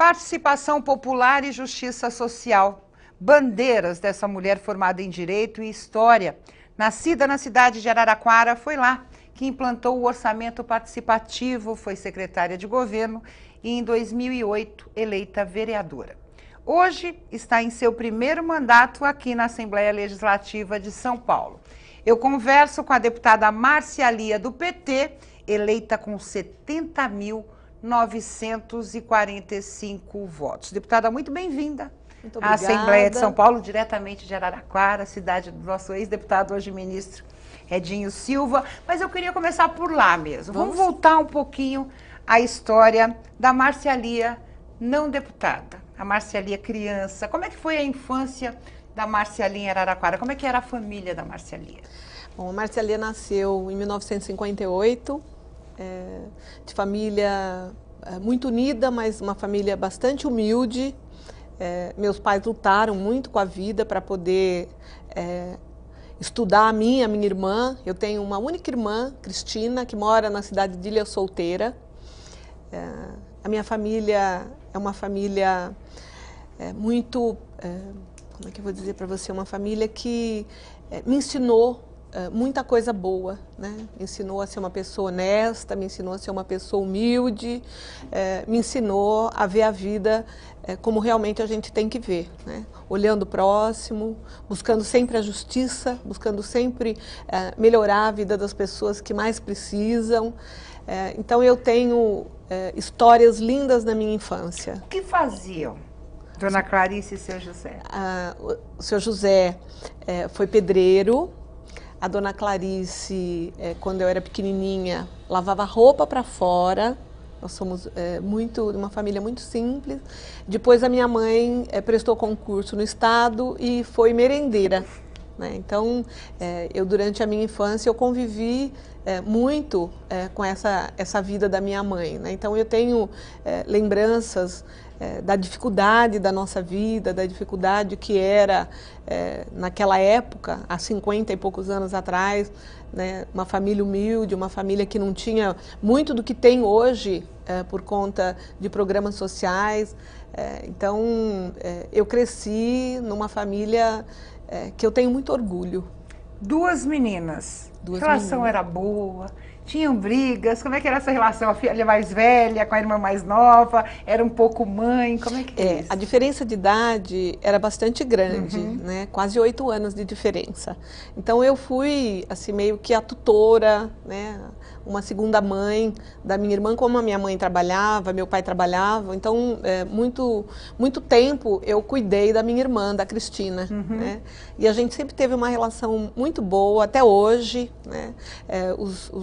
Participação popular e justiça social. Bandeiras dessa mulher formada em Direito e História. Nascida na cidade de Araraquara, foi lá que implantou o orçamento participativo, foi secretária de governo e em 2008 eleita vereadora. Hoje está em seu primeiro mandato aqui na Assembleia Legislativa de São Paulo. Eu converso com a deputada Márcia Lia, do PT, eleita com 70.945 votos. Deputada, muito bem-vinda à Assembleia de São Paulo, diretamente de Araraquara, cidade do nosso ex-deputado, hoje ministro Edinho Silva. Mas eu queria começar por lá mesmo. Vamos voltar um pouquinho à história da Márcia Lia, não deputada. A Márcia Lia criança. Como é que foi a infância da Márcia Lia em Araraquara? Como é que era a família da Márcia Lia? Bom, a Márcia Lia nasceu em 1958, de família muito unida, mas uma família bastante humilde. Meus pais lutaram muito com a vida para poder estudar a minha irmã. Eu tenho uma única irmã, Cristina, que mora na cidade de Ilha Solteira. A minha família é uma família muito, como é que eu vou dizer para você, uma família que me ensinou muita coisa boa, né? Me ensinou a ser uma pessoa honesta, me ensinou a ser uma pessoa humilde, me ensinou a ver a vida como realmente a gente tem que ver, né? Olhando o próximo, buscando sempre a justiça, buscando sempre melhorar a vida das pessoas que mais precisam. Então eu tenho histórias lindas na minha infância. O que faziam Dona Clarice e seu José? O seu José foi pedreiro. A Dona Clarice, quando eu era pequenininha, lavava roupa para fora. Nós somos uma família muito simples. Depois a minha mãe prestou concurso no estado e foi merendeira, né? Então, eu durante a minha infância eu convivi muito com essa vida da minha mãe, né? Então eu tenho lembranças da dificuldade da nossa vida, da dificuldade que era naquela época, há 50 e poucos anos atrás, né? Uma família humilde, uma família que não tinha muito do que tem hoje por conta de programas sociais. Então, eu cresci numa família que eu tenho muito orgulho. Duas meninas. A relação era boa? Tinham brigas? Como é que era essa relação? A filha mais velha com a irmã mais nova? Era um pouco mãe? Como é que é isso? A diferença de idade era bastante grande, né? Quase 8 anos de diferença. Então eu fui assim meio que a tutora, né? Uma segunda mãe da minha irmã, como a minha mãe trabalhava, meu pai trabalhava. Então muito tempo eu cuidei da minha irmã, da Cristina, né? E a gente sempre teve uma relação muito boa até hoje, né?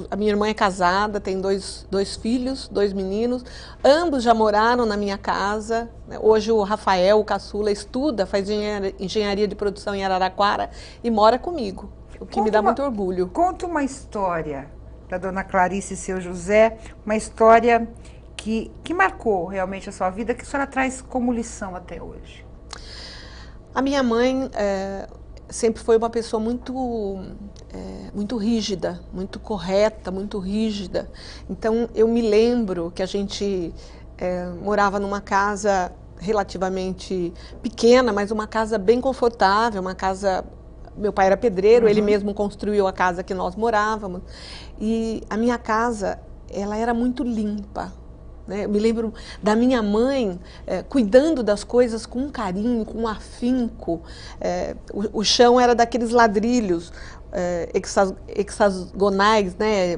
A minha irmã é casada, tem dois filhos, 2 meninos, ambos já moraram na minha casa, né? Hoje o Rafael, o caçula, estuda, faz engenharia de produção em Araraquara e mora comigo, o que me dá muito orgulho. Conta uma história da Dona Clarice e seu José, uma história que marcou realmente a sua vida, que a senhora traz como lição até hoje. A minha mãe sempre foi uma pessoa muito rígida, muito correta, muito rígida. Então eu me lembro que a gente morava numa casa relativamente pequena, mas uma casa bem confortável, uma casa... Meu pai era pedreiro, ele mesmo construiu a casa que nós morávamos. E a minha casa, ela era muito limpa, né? Eu me lembro da minha mãe cuidando das coisas com carinho, com afinco. O chão era daqueles ladrilhos hexagonais, né?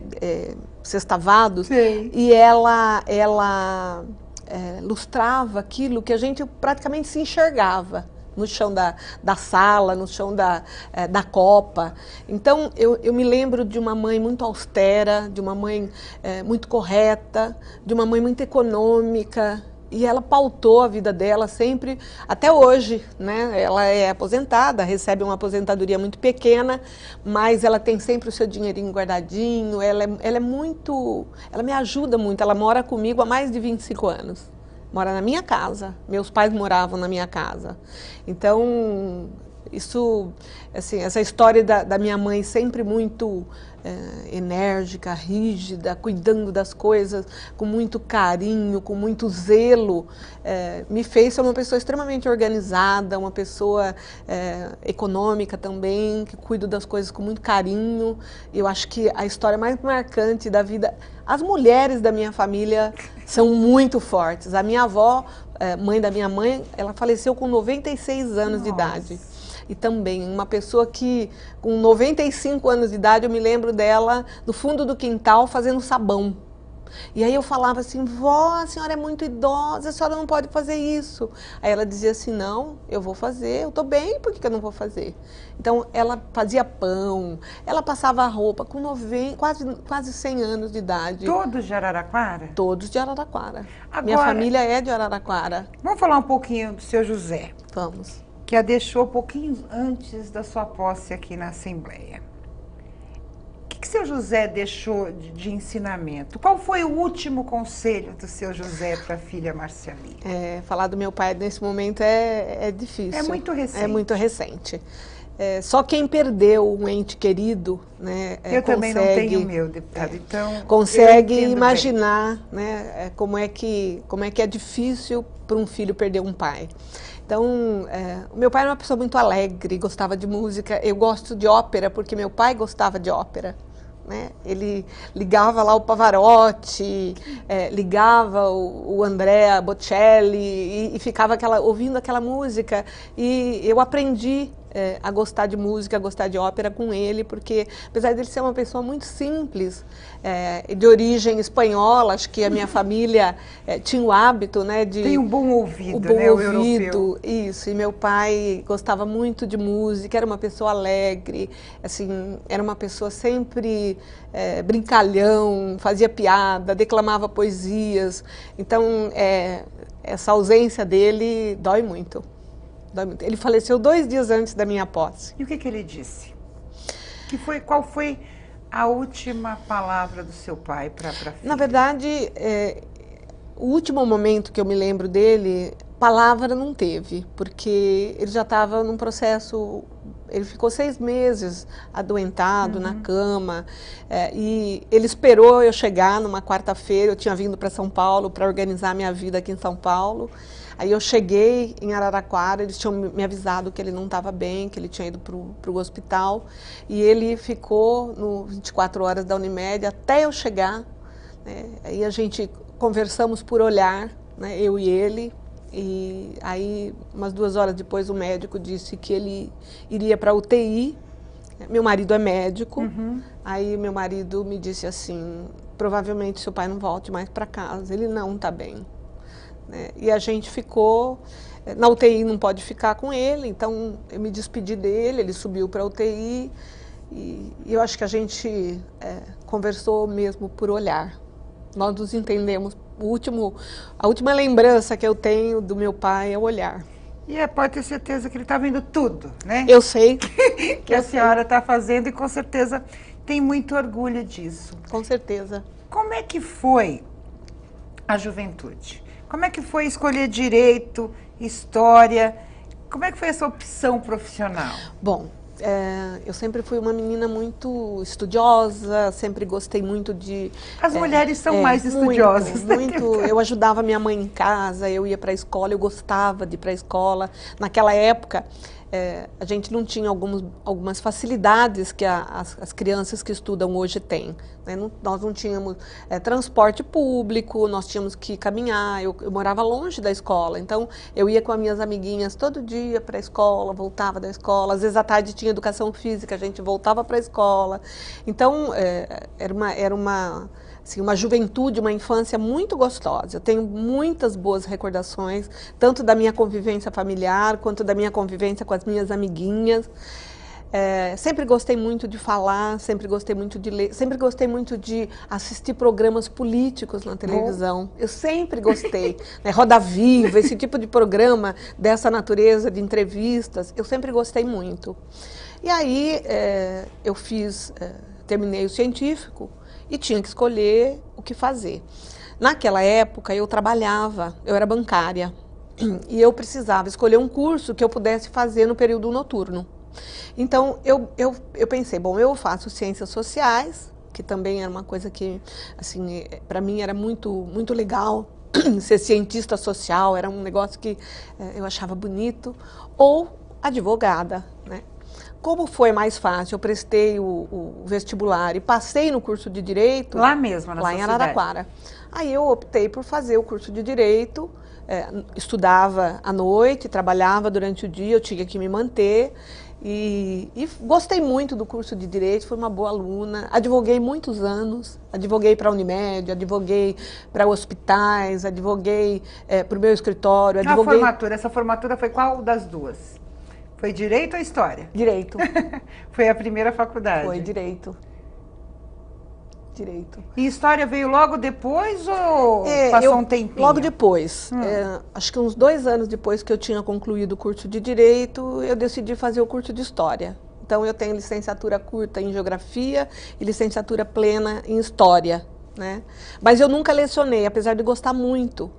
Sextavados. Sim. E ela lustrava aquilo que a gente praticamente se enxergava no chão da sala, no chão da copa. Então, eu me lembro de uma mãe muito austera, de uma mãe muito correta, de uma mãe muito econômica, e ela pautou a vida dela sempre, até hoje, né? Ela é aposentada, recebe uma aposentadoria muito pequena, mas ela tem sempre o seu dinheirinho guardadinho, ela me ajuda muito, ela mora comigo há mais de 25 anos. Mora na minha casa, meus pais moravam na minha casa. Então, Isso, assim, essa história da minha mãe sempre muito enérgica, rígida, cuidando das coisas com muito carinho, com muito zelo, me fez ser uma pessoa extremamente organizada, uma pessoa econômica também, que cuido das coisas com muito carinho. Eu acho que a história mais marcante da vida... As mulheres da minha família são muito fortes. A minha avó, mãe da minha mãe, ela faleceu com 96 anos de idade. E também uma pessoa que, com 95 anos de idade, eu me lembro dela no fundo do quintal fazendo sabão. E aí eu falava assim, vó, a senhora é muito idosa, a senhora não pode fazer isso. Aí ela dizia assim, não, eu vou fazer, eu estou bem, por que eu não vou fazer? Então ela fazia pão, ela passava roupa com quase 100 anos de idade. Todos de Araraquara? Todos de Araraquara. Agora, minha família é de Araraquara. Vamos falar um pouquinho do seu José. Vamos. Que a deixou um pouquinho antes da sua posse aqui na Assembleia. O que seu José deixou de ensinamento? Qual foi o último conselho do seu José para a filha Marciali? Falar do meu pai nesse momento é difícil. É muito recente. É muito recente. Só quem perdeu um ente querido, né, eu também não tenho meu, deputado, então consegue imaginar, né, como é que é difícil para um filho perder um pai. Então, o meu pai era uma pessoa muito alegre, gostava de música. Eu gosto de ópera porque meu pai gostava de ópera. Né? Ele ligava lá o Pavarotti, ligava o Andrea Bocelli e ficava ouvindo aquela música. E eu aprendi a gostar de música, a gostar de ópera com ele, porque apesar de ele ser uma pessoa muito simples, de origem espanhola, acho que a minha família tinha o hábito, né, de... Tem um bom ouvido, o bom né, ouvido, o europeu. Isso, e meu pai gostava muito de música, era uma pessoa alegre, assim, era uma pessoa sempre brincalhão, fazia piada, declamava poesias, então essa ausência dele dói muito. Ele faleceu 2 dias antes da minha posse. E o que ele disse? Qual foi a última palavra do seu pai para a filha? Na verdade, o último momento que eu me lembro dele, palavra não teve, porque ele já estava num processo... Ele ficou 6 meses adoentado na cama, e ele esperou eu chegar numa quarta-feira. Eu tinha vindo para São Paulo para organizar minha vida aqui em São Paulo. Aí eu cheguei em Araraquara, eles tinham me avisado que ele não estava bem, que ele tinha ido para o hospital. E ele ficou no 24 horas da Unimed até eu chegar. Né? Aí a gente conversamos por olhar, né? Eu e ele. E aí, umas 2 horas depois, o médico disse que ele iria para a UTI. Meu marido é médico. Aí meu marido me disse assim, provavelmente seu pai não volte mais para casa, ele não está bem. E a gente ficou, na UTI não pode ficar com ele, então eu me despedi dele, ele subiu para a UTI e eu acho que a gente conversou mesmo por olhar. Nós nos entendemos. A última lembrança que eu tenho do meu pai é o olhar. E pode ter certeza que ele está vendo tudo, né? Eu sei. Que a senhora está fazendo e com certeza tem muito orgulho disso. Com certeza. Como é que foi a juventude? Como é que foi escolher direito, história? Como é que foi essa opção profissional? Bom, eu sempre fui uma menina muito estudiosa, sempre gostei muito de... As mulheres são mais estudiosas. Muito. Eu ajudava minha mãe em casa, eu ia para a escola, eu gostava de ir para a escola. Naquela época, a gente não tinha algumas facilidades que as crianças que estudam hoje têm. Né? Nós não tínhamos transporte público, nós tínhamos que caminhar, eu morava longe da escola, então eu ia com as minhas amiguinhas todo dia para a escola, voltava da escola, às vezes à tarde tinha educação física, a gente voltava para a escola. Então, era uma juventude, uma infância muito gostosa. Eu tenho muitas boas recordações, tanto da minha convivência familiar, quanto da minha convivência com as minhas amiguinhas. Sempre gostei muito de falar, sempre gostei muito de ler, sempre gostei muito de assistir programas políticos na televisão. Eu sempre gostei. Né? Roda Viva, esse tipo de programa dessa natureza, de entrevistas, eu sempre gostei muito. E aí eu terminei o científico, e tinha que escolher o que fazer. Naquela época eu trabalhava, eu era bancária. e eu precisava escolher um curso que eu pudesse fazer no período noturno. Então, eu pensei, bom, eu faço ciências sociais, que também era uma coisa que, assim, para mim era muito legal. Ser cientista social era um negócio que eu achava bonito, ou advogada, né? Como foi mais fácil, eu prestei o vestibular e passei no curso de Direito... Lá mesmo, na lá sua em Araraquara. Aí eu optei por fazer o curso de Direito, estudava à noite, trabalhava durante o dia, eu tinha que me manter, e gostei muito do curso de Direito, fui uma boa aluna, advoguei muitos anos, advoguei para a Unimed, advoguei para hospitais, advoguei para o meu escritório. Advoguei... Essa formatura foi qual das duas? Foi Direito ou História? Direito. Foi a primeira faculdade? Foi Direito. Direito. E História veio logo depois ou passou um tempinho? Logo depois. Acho que uns 2 anos depois que eu tinha concluído o curso de Direito, eu decidi fazer o curso de História. Então, eu tenho licenciatura curta em Geografia e licenciatura plena em História, né? Mas eu nunca lecionei, apesar de gostar muito.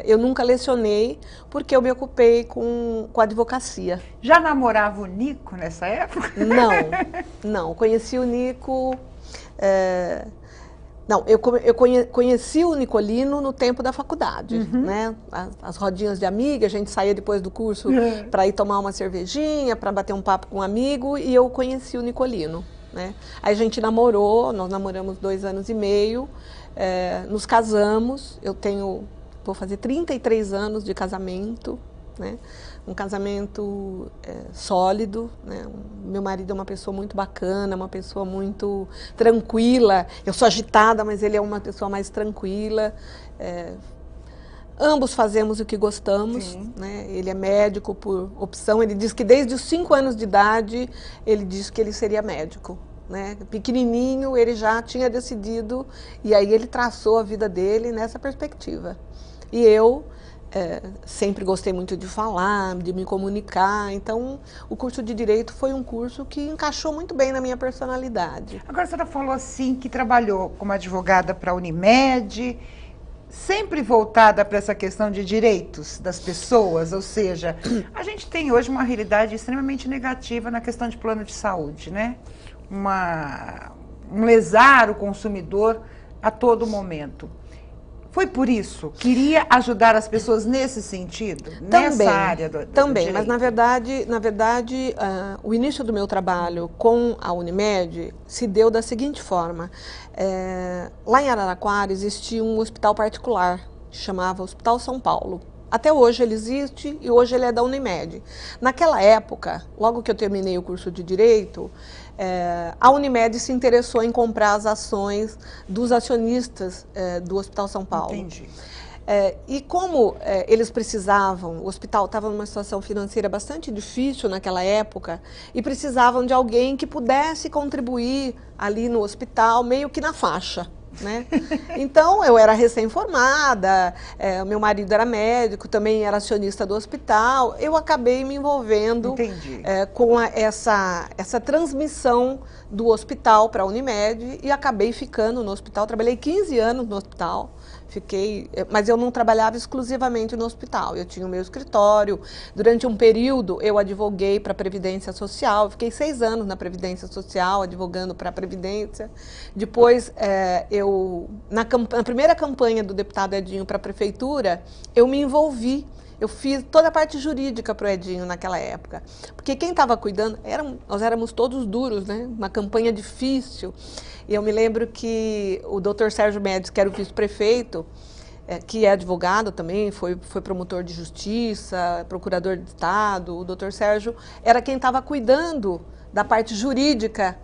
Eu nunca lecionei porque eu me ocupei com a advocacia. Já namorava o Nico nessa época? Não. Conheci o Nico... Não, eu conheci o Nicolino no tempo da faculdade, né? As rodinhas de amiga, a gente saía depois do curso para ir tomar uma cervejinha, para bater um papo com um amigo, e eu conheci o Nicolino, né? Aí a gente namorou, nós namoramos 2 anos e meio, nos casamos, vou fazer 33 anos de casamento, né? Um casamento sólido, né? Meu marido é uma pessoa muito bacana, uma pessoa muito tranquila. Eu sou agitada, mas ele é uma pessoa mais tranquila. Ambos fazemos o que gostamos, né? Ele é médico por opção. Ele diz que desde os 5 anos de idade, ele disse que ele seria médico, né? Pequenininho, ele já tinha decidido, e aí ele traçou a vida dele nessa perspectiva. E eu... sempre gostei muito de falar, de me comunicar, então o curso de Direito foi um curso que encaixou muito bem na minha personalidade. Agora a senhora falou assim que trabalhou como advogada para a Unimed, sempre voltada para essa questão de direitos das pessoas, ou seja, a gente tem hoje uma realidade extremamente negativa na questão de plano de saúde, né? Um lesar o consumidor a todo momento. Foi por isso? Queria ajudar as pessoas nesse sentido? Nessa área do Também, direito? mas na verdade o início do meu trabalho com a Unimed se deu da seguinte forma. Lá em Araraquara existia um hospital particular, que chamava Hospital São Paulo. Até hoje ele existe e hoje ele é da Unimed. Naquela época, logo que eu terminei o curso de Direito, a Unimed se interessou em comprar as ações dos acionistas do Hospital São Paulo. Entendi. E como eles precisavam, o hospital estava numa situação financeira bastante difícil naquela época, e precisavam de alguém que pudesse contribuir ali no hospital, meio que na faixa, né? Então, eu era recém-formada, meu marido era médico, também era acionista do hospital, eu acabei me envolvendo com essa transmissão do hospital para a Unimed e acabei ficando no hospital, trabalhei 15 anos no hospital. Mas eu não trabalhava exclusivamente no hospital, eu tinha o meu escritório. Durante um período eu advoguei para a Previdência Social, fiquei 6 anos na Previdência Social, advogando para a Previdência. Depois, na primeira campanha do deputado Edinho para a Prefeitura, eu me envolvi. Eu fiz toda a parte jurídica para o Edinho naquela época, porque quem estava cuidando, nós éramos todos duros, né? Uma campanha difícil. E eu me lembro que o Dr. Sérgio Médici, que era o vice-prefeito, que é advogado também, foi promotor de justiça, procurador de Estado, o Dr. Sérgio era quem estava cuidando da parte jurídica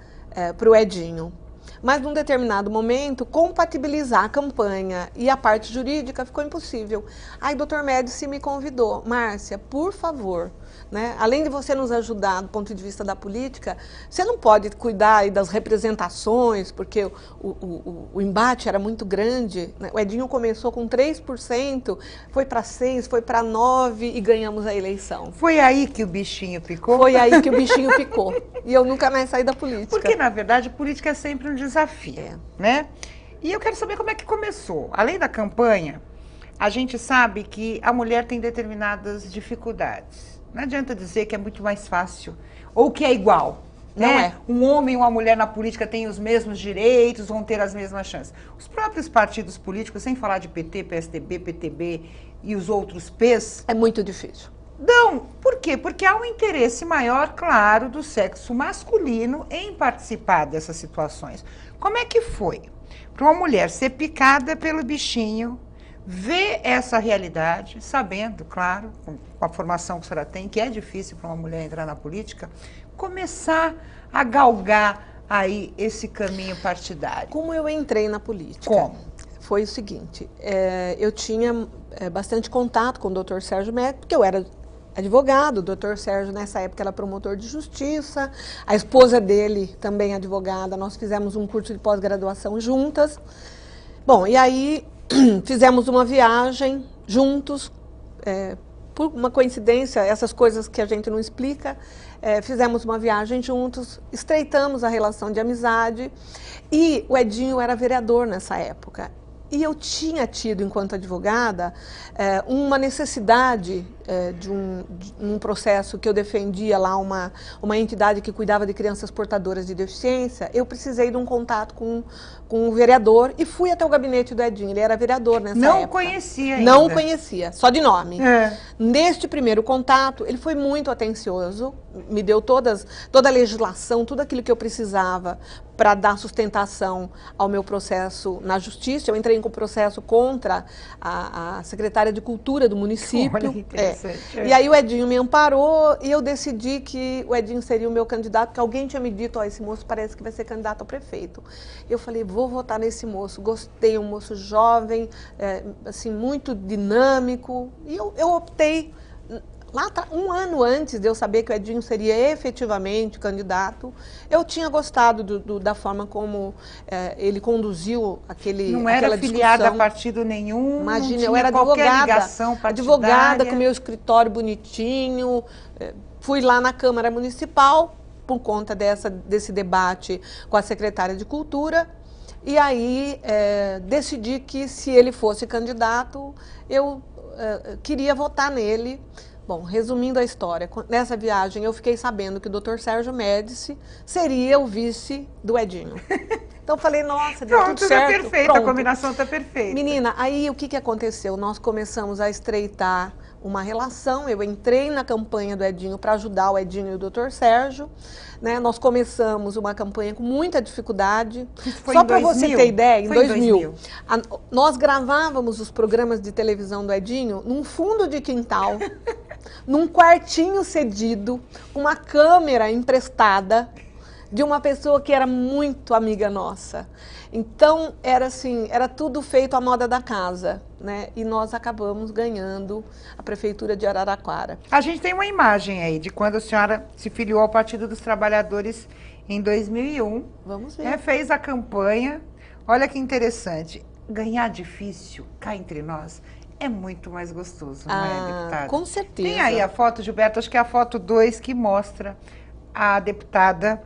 para o Edinho. Mas, num determinado momento, compatibilizar a campanha e a parte jurídica ficou impossível. Aí o Dr. Médici me convidou: Márcia, por favor, né, além de você nos ajudar do ponto de vista da política, você não pode cuidar aí das representações, porque o embate era muito grande, né? O Edinho começou com 3%, foi para 6%, foi para 9% e ganhamos a eleição. Foi aí que o bichinho picou? Foi aí que o bichinho picou. E eu nunca mais saí da política. Porque, na verdade, política é sempre um desafio, né? E eu quero saber como é que começou. Além da campanha, a gente sabe que a mulher tem determinadas dificuldades. Não adianta dizer que é muito mais fácil ou que é igual. Não né? é. Um homem e uma mulher na política têm os mesmos direitos, vão ter as mesmas chances. Os próprios partidos políticos, sem falar de PT, PSDB, PTB e os outros P's... É muito difícil. Não, por quê? Porque há um interesse maior, claro, do sexo masculino em participar dessas situações. Como é que foi? Para uma mulher ser picada pelo bichinho, ver essa realidade, sabendo, claro, com a formação que a senhora tem, que é difícil para uma mulher entrar na política, começar a galgar aí esse caminho partidário. Como eu entrei na política? Como? Foi o seguinte, eu tinha bastante contato com o Dr. Sérgio Médici, porque eu era advogado, o Dr. Sérgio nessa época era promotor de justiça, a esposa dele também advogada, nós fizemos um curso de pós-graduação juntas. Bom, e aí fizemos uma viagem juntos, por uma coincidência, essas coisas que a gente não explica, fizemos uma viagem juntos, estreitamos a relação de amizade e o Edinho era vereador nessa época. E eu tinha tido, enquanto advogada, uma necessidade de um processo que eu defendia lá, uma entidade que cuidava de crianças portadoras de deficiência. Eu precisei de um contato com o vereador e fui até o gabinete do Edinho. Ele era vereador nessa época. Não conhecia ainda. Não conhecia, só de nome. Neste primeiro contato, ele foi muito atencioso, me deu toda a legislação, tudo aquilo que eu precisava para dar sustentação ao meu processo na justiça. Eu entrei com o processo contra a secretária de Cultura do município. Olha que interessante. E aí o Edinho me amparou e eu decidi que o Edinho seria o meu candidato, porque alguém tinha me dito, ó, esse moço parece que vai ser candidato a prefeito. Eu falei, vou votar nesse moço. Gostei, um moço jovem, assim, muito dinâmico. E eu optei... Lá, um ano antes de eu saber que o Edinho seria efetivamente candidato, eu tinha gostado da forma como ele conduziu não era filiada a partido nenhum, imagina, não eu era qualquer ligação partidária. advogada com meu escritório bonitinho, fui lá na Câmara Municipal por conta desse debate com a secretária de Cultura, e aí decidi que se ele fosse candidato, eu queria votar nele. Bom, resumindo a história, nessa viagem eu fiquei sabendo que o Dr. Sérgio Médici seria o vice do Edinho. Então eu falei, nossa, deu tudo certo. Tá perfeito, pronto. A combinação está perfeita. Menina, aí o que aconteceu? Nós começamos a estreitar uma relação, eu entrei na campanha do Edinho para ajudar o Edinho e o Dr. Sérgio, né? Nós começamos uma campanha com muita dificuldade. Só para você ter ideia, em 2000. Nós gravávamos os programas de televisão do Edinho num fundo de quintal, num quartinho cedido, uma câmera emprestada de uma pessoa que era muito amiga nossa. Então, era assim, era tudo feito à moda da casa, né? E nós acabamos ganhando a Prefeitura de Araraquara. A gente tem uma imagem aí de quando a senhora se filiou ao Partido dos Trabalhadores em 2001. Vamos ver. Fez a campanha. Olha que interessante. Ganhar difícil, cá entre nós, é muito mais gostoso, não é, deputada? Com certeza. Tem aí a foto, Gilberto, acho que é a foto 2 que mostra a deputada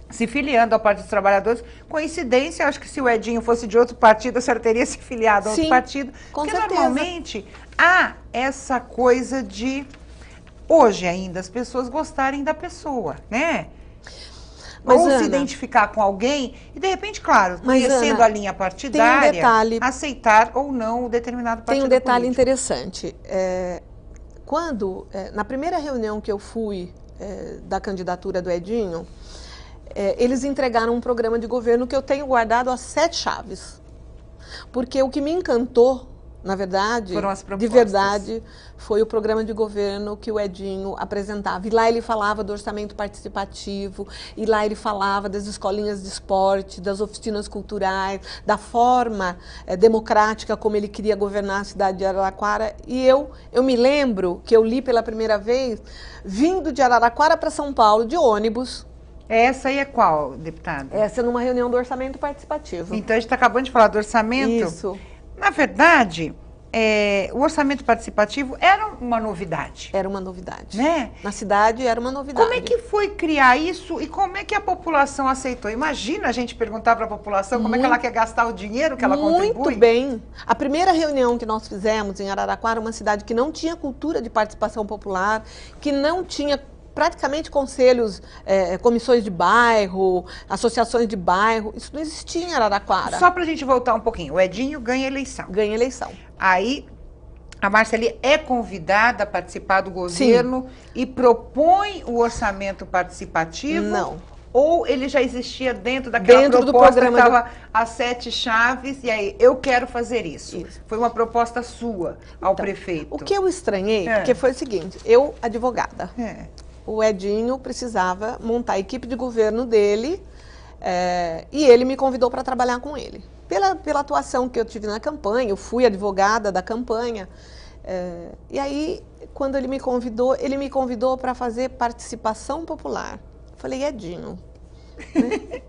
se filiando ao Partido dos Trabalhadores. Coincidência, acho que se o Edinho fosse de outro partido, a senhora teria se filiado a outro partido. Com porque certeza. Normalmente há essa coisa de, hoje ainda, as pessoas gostarem da pessoa, Mas, ou Ana, se identificar com alguém e, de repente, claro, mas, conhecendo Ana, a linha partidária, tem um detalhe, aceitar ou não o determinado partido político. Tem um detalhe político. interessante. Na primeira reunião que eu fui da candidatura do Edinho, eles entregaram um programa de governo que eu tenho guardado as 7 chaves. Porque o que me encantou, na verdade, foram as propostas. de verdade, foi o programa de governo que o Edinho apresentava. E lá ele falava do orçamento participativo, e lá ele falava das escolinhas de esporte, das oficinas culturais, da forma democrática como ele queria governar a cidade de Araraquara. E eu me lembro que eu li pela primeira vez, vindo de Araraquara para São Paulo, de ônibus. Essa aí é qual, deputada? Essa é numa reunião do orçamento participativo. Então, a gente está acabando de falar do orçamento. Isso. Na verdade, o orçamento participativo era uma novidade. Era uma novidade. Né? Na cidade era uma novidade. Como é que foi criar isso e como é que a população aceitou? Imagina a gente perguntar para a população como é que ela quer gastar o dinheiro que ela contribui. Muito bem. A primeira reunião que nós fizemos em Araraquara, uma cidade que não tinha cultura de participação popular, que não tinha praticamente conselhos, comissões de bairro, associações de bairro, isso não existia em Araraquara. Só para a gente voltar um pouquinho, o Edinho ganha eleição. Ganha eleição. Aí a Marceli é convidada a participar do governo. Sim. E propõe o orçamento participativo? Não. Ou ele já existia dentro daquela proposta do programa que estava as 7 chaves, e aí, eu quero fazer isso. Foi uma proposta sua ao prefeito. O que eu estranhei, porque foi o seguinte, eu, advogada, o Edinho precisava montar a equipe de governo dele, e ele me convidou para trabalhar com ele. Pela atuação que eu tive na campanha, eu fui advogada da campanha, e aí, quando ele me convidou para fazer participação popular. Eu falei, Edinho, né?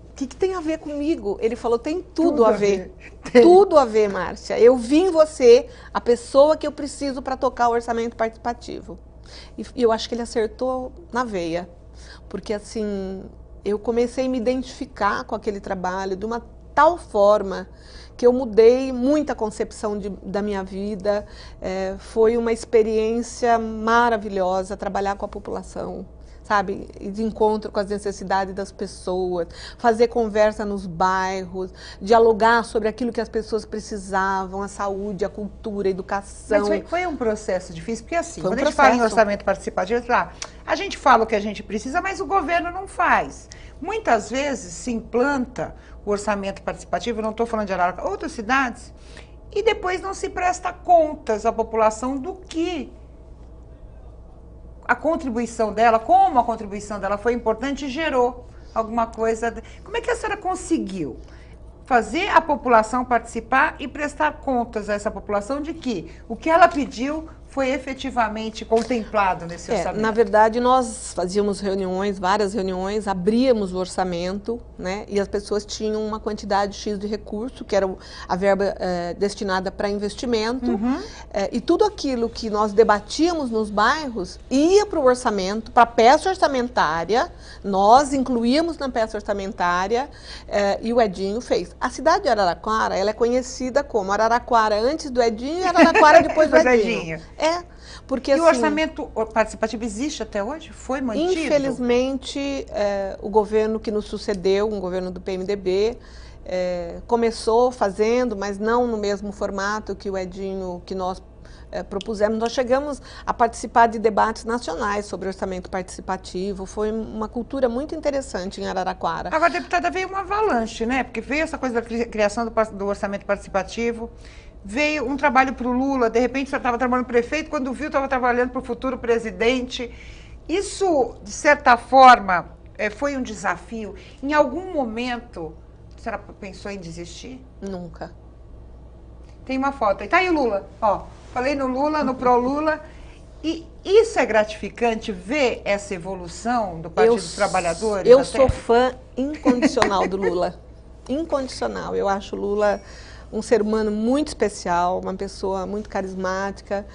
O que tem a ver comigo? Ele falou, tem tudo a ver. Tudo a ver, Márcia. Eu vi em você a pessoa que eu preciso para tocar o orçamento participativo. E eu acho que ele acertou na veia. Porque, assim, eu comecei a me identificar com aquele trabalho de uma tal forma que eu mudei muita concepção da minha vida. Foi uma experiência maravilhosa trabalhar com a população, sabe, de encontro com as necessidades das pessoas, fazer conversa nos bairros, dialogar sobre aquilo que as pessoas precisavam, a saúde, a cultura, a educação. Mas foi um processo difícil, porque assim, quando a gente fala em orçamento participativo, a gente fala o que a gente precisa, mas o governo não faz. Muitas vezes se implanta o orçamento participativo, não estou falando de Araraquara, outras cidades, e depois não se presta contas à população do que a contribuição dela, como a contribuição dela foi importante e gerou alguma coisa. Como é que a senhora conseguiu fazer a população participar e prestar contas a essa população de que o que ela pediu foi efetivamente contemplado nesse orçamento? Na verdade, nós fazíamos reuniões, várias reuniões, abríamos o orçamento, né? E as pessoas tinham uma quantidade X de recurso, que era a verba destinada para investimento. E tudo aquilo que nós debatíamos nos bairros ia para o orçamento, para a peça orçamentária. Nós incluíamos na peça orçamentária e o Edinho fez. A cidade de Araraquara, ela é conhecida como Araraquara antes do Edinho e Araraquara depois do Edinho. Porque, e o orçamento participativo existe até hoje? Foi mantido? Infelizmente, o governo que nos sucedeu, um governo do PMDB, começou fazendo, mas não no mesmo formato que o Edinho, que nós propusemos. Nós chegamos a participar de debates nacionais sobre orçamento participativo. Foi uma cultura muito interessante em Araraquara. Agora, deputada, veio uma avalanche, né? Porque veio essa coisa da criação do orçamento participativo, veio um trabalho para o Lula, de repente você estava trabalhando para o prefeito, quando viu estava trabalhando para o futuro presidente. Isso, de certa forma, foi um desafio. Em algum momento, a senhora pensou em desistir? Nunca. Tem uma foto aí. Tá aí o Lula, ó. Falei no Lula, no pró-Lula. E isso é gratificante, ver essa evolução do Partido dos Trabalhadores? Eu sou fã incondicional do Lula. Incondicional. Eu acho o Lula um ser humano muito especial, uma pessoa muito carismática,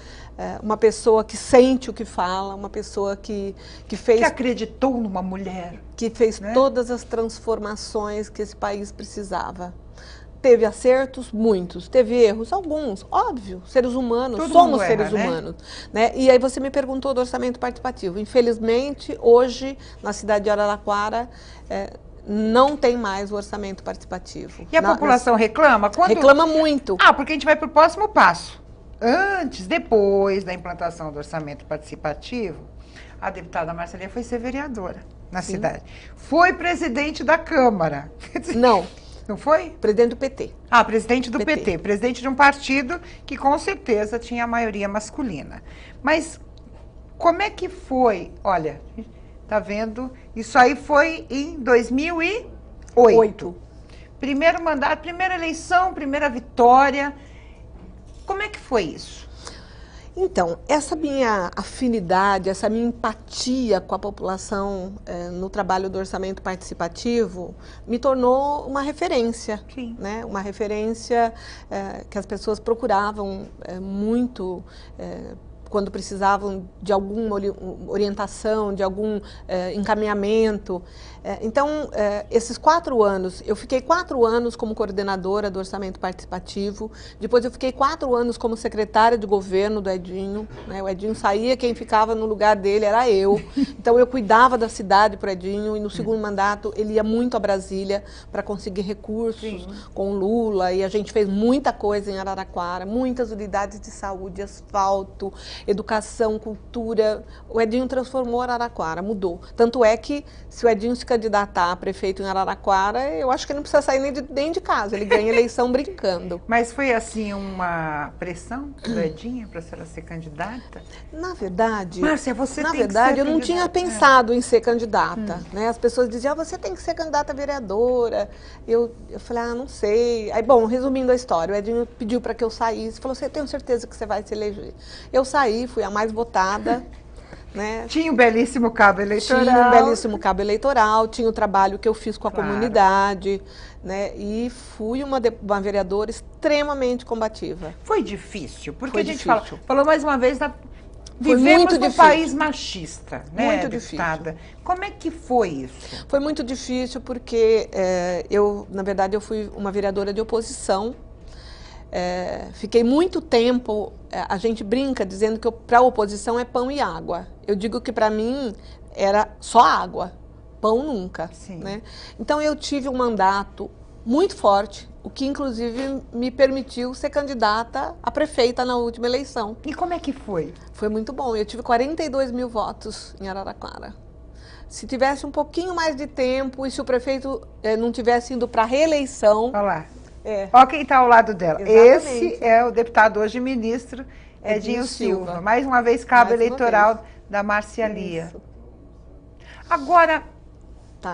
uma pessoa que sente o que fala, uma pessoa que fez... Que acreditou numa mulher. Que fez, né, todas as transformações que esse país precisava. Teve acertos, muitos. Teve erros, alguns. Óbvio, seres humanos, somos seres humanos. Né? E aí você me perguntou do orçamento participativo. Infelizmente, hoje, na cidade de Araraquara, não tem mais o orçamento participativo. E a população reclama? Reclama muito. Porque a gente vai para o próximo passo. Antes, depois da implantação do orçamento participativo, a deputada Marceli foi ser vereadora na cidade. Foi presidente da Câmara. Não. Não foi? Presidente do PT. Presidente do PT. Presidente de um partido que com certeza tinha a maioria masculina. Mas como é que foi? Olha, tá vendo? Isso aí foi em 2008. Primeiro mandato, primeira eleição, primeira vitória. Como é que foi isso? Então, essa minha afinidade, essa minha empatia com a população no trabalho do orçamento participativo me tornou uma referência, né? Uma referência que as pessoas procuravam muito quando precisavam de alguma orientação, de algum encaminhamento. Então, esses 4 anos, eu fiquei 4 anos como coordenadora do orçamento participativo, depois eu fiquei 4 anos como secretária de governo do Edinho, né? O Edinho saía, quem ficava no lugar dele era eu, então eu cuidava da cidade para o Edinho, e no segundo mandato ele ia muito a Brasília para conseguir recursos com o Lula, e a gente fez muita coisa em Araraquara, muitas unidades de saúde, asfalto, educação, cultura. O Edinho transformou Araraquara, mudou. Tanto é que, se o Edinho se candidatar a prefeito em Araraquara, eu acho que ele não precisa sair nem de casa, ele ganha eleição brincando. Mas foi, assim, uma pressão do Edinho para ela ser candidata? Na verdade, Márcia, você na tem verdade, que ser eu não tinha pensado em ser candidata, né? As pessoas diziam, você tem que ser candidata a vereadora. Eu falei, não sei. Aí, bom, resumindo a história, o Edinho pediu para que eu saísse, falou, eu tenho certeza que você vai se eleger. Eu saí, fui a mais votada. Né? Tinha um belíssimo cabo eleitoral. Tinha um belíssimo cabo eleitoral, tinha o trabalho que eu fiz com a comunidade, né? E fui uma vereadora extremamente combativa. Foi difícil, porque Foi a gente difícil. falou mais uma vez, vivemos muito num difícil. país machista, né, Muito deputada? difícil. Como é que foi isso? Foi muito difícil porque na verdade, eu fui uma vereadora de oposição. Fiquei muito tempo, a gente brinca dizendo que para a oposição é pão e água. Eu digo que para mim era só água, pão nunca. Né? Então eu tive um mandato muito forte, o que inclusive me permitiu ser candidata a prefeita na última eleição. E como é que foi? Foi muito bom, eu tive 42 mil votos em Araraquara. Se tivesse um pouquinho mais de tempo e se o prefeito não tivesse ido para a reeleição... Olha lá. Olha quem está ao lado dela. Exatamente. Esse é o deputado hoje ministro Edinho Silva. Mais uma vez cabo eleitoral da Márcia Lia. Isso. Agora,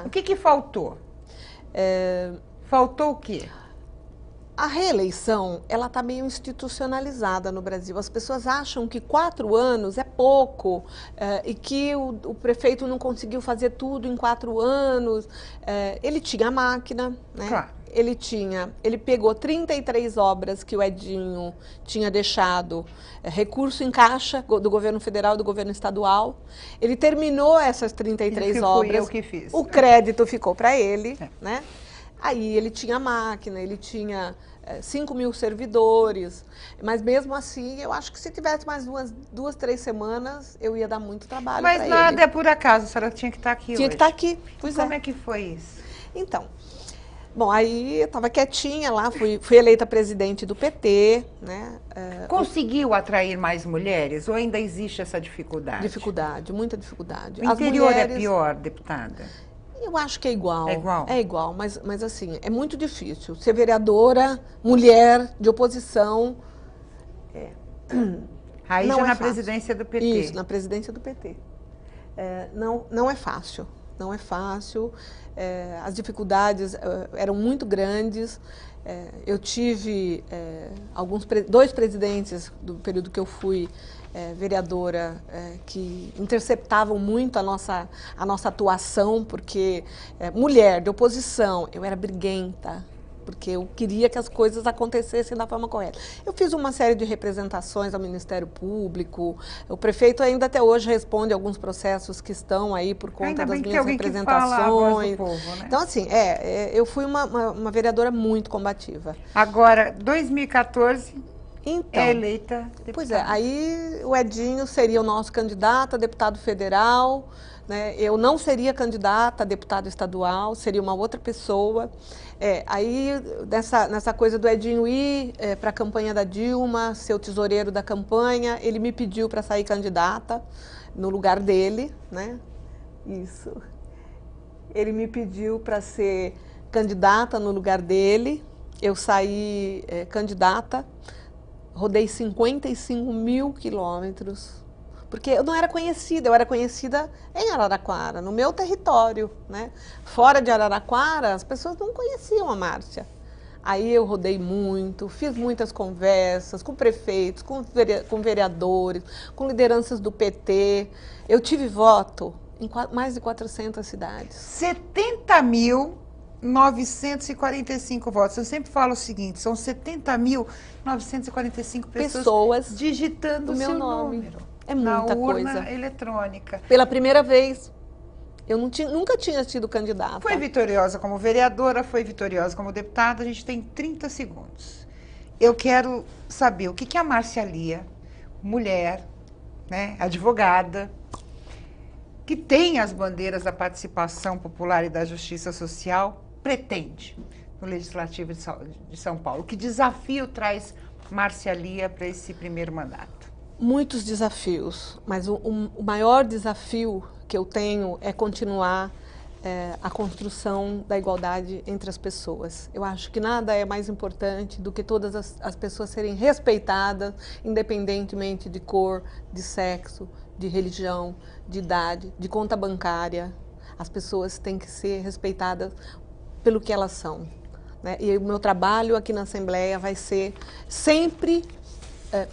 o que faltou? Faltou o quê? A reeleição, ela está meio institucionalizada no Brasil. As pessoas acham que 4 anos é pouco e que o prefeito não conseguiu fazer tudo em 4 anos. Ele tinha a máquina, né? Claro. Ele pegou 33 obras que o Edinho tinha deixado, recurso em caixa do governo federal e do governo estadual. Ele terminou essas 33 obras. Fui eu que fiz. O crédito ficou para ele, né? Aí ele tinha máquina, ele tinha 5 mil servidores, mas mesmo assim, eu acho que se tivesse mais 2, 3 semanas, eu ia dar muito trabalho para ele. Mas nada é por acaso, a senhora tinha que estar aqui hoje. Tinha que estar aqui, Como é que foi isso? Então, bom, aí eu estava quietinha lá, fui eleita presidente do PT, né? Conseguiu atrair mais mulheres ou ainda existe essa dificuldade? Dificuldade, muita dificuldade. O interior é pior, deputada? Eu acho que é igual. É igual? É igual, mas assim, é muito difícil. Ser vereadora, mulher, de oposição... Aí já na presidência do PT. Isso, na presidência do PT. Não é fácil. Não é fácil. As dificuldades eram muito grandes. Eu tive 2 presidentes do período que eu fui vereadora que interceptavam muito a nossa atuação, porque mulher de oposição, eu era briguenta, porque eu queria que as coisas acontecessem da forma correta. Eu fiz uma série de representações ao Ministério Público, o prefeito ainda até hoje responde alguns processos que estão aí por conta das minhas representações. Que fala a voz do povo, né? Então, assim, eu fui uma vereadora muito combativa. Agora, 2014... Então, é eleita deputada. Pois é, aí o Edinho seria o nosso candidato a deputado federal, né? Eu não seria candidata a deputado estadual, seria uma outra pessoa. Aí, nessa coisa do Edinho ir para a campanha da Dilma, ser o tesoureiro da campanha, ele me pediu para sair candidata no lugar dele, né? Isso. Ele me pediu para ser candidata no lugar dele, eu saí candidata. Rodei 55 mil quilômetros, porque eu não era conhecida, eu era conhecida em Araraquara, no meu território, né? Fora de Araraquara, as pessoas não conheciam a Márcia. Aí eu rodei muito, fiz muitas conversas com prefeitos, com vereadores, com lideranças do PT. Eu tive voto em mais de 400 cidades. 70.945 votos. Eu sempre falo o seguinte, são 70.945 pessoas digitando o meu seu nome. número É muita na urna coisa. eletrônica. Pela primeira vez. Eu nunca tinha sido candidata. Foi vitoriosa como vereadora, foi vitoriosa como deputada. A gente tem 30 segundos. Eu quero saber o que a Márcia Lia, mulher, né, advogada, que tem as bandeiras da participação popular e da justiça social, pretende no Legislativo de São Paulo. Que desafio traz Márcia Lia para esse primeiro mandato? Muitos desafios, mas o maior desafio que eu tenho é continuar a construção da igualdade entre as pessoas. Eu acho que nada é mais importante do que todas as pessoas serem respeitadas, independentemente de cor, de sexo, de religião, de idade, de conta bancária. As pessoas têm que ser respeitadas pelo que elas são, né? E o meu trabalho aqui na Assembleia vai ser sempre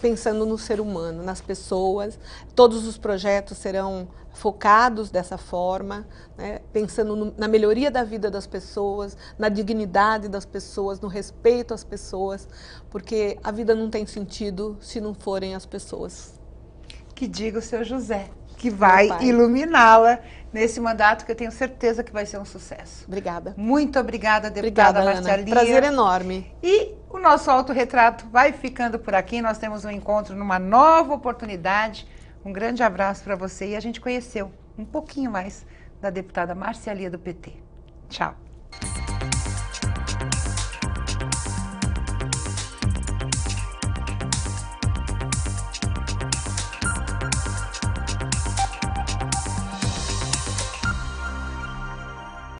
pensando no ser humano, nas pessoas. Todos os projetos serão focados dessa forma, né? Pensando na melhoria da vida das pessoas, na dignidade das pessoas, no respeito às pessoas, porque a vida não tem sentido se não forem as pessoas. Que diga o seu José, que vai iluminá-la nesse mandato que eu tenho certeza que vai ser um sucesso. Obrigada. Muito obrigada, deputada Márcia Lia. Prazer enorme. E o nosso autorretrato vai ficando por aqui. Nós temos um encontro numa nova oportunidade. Um grande abraço para você. E a gente conheceu um pouquinho mais da deputada Márcia Lia do PT. Tchau.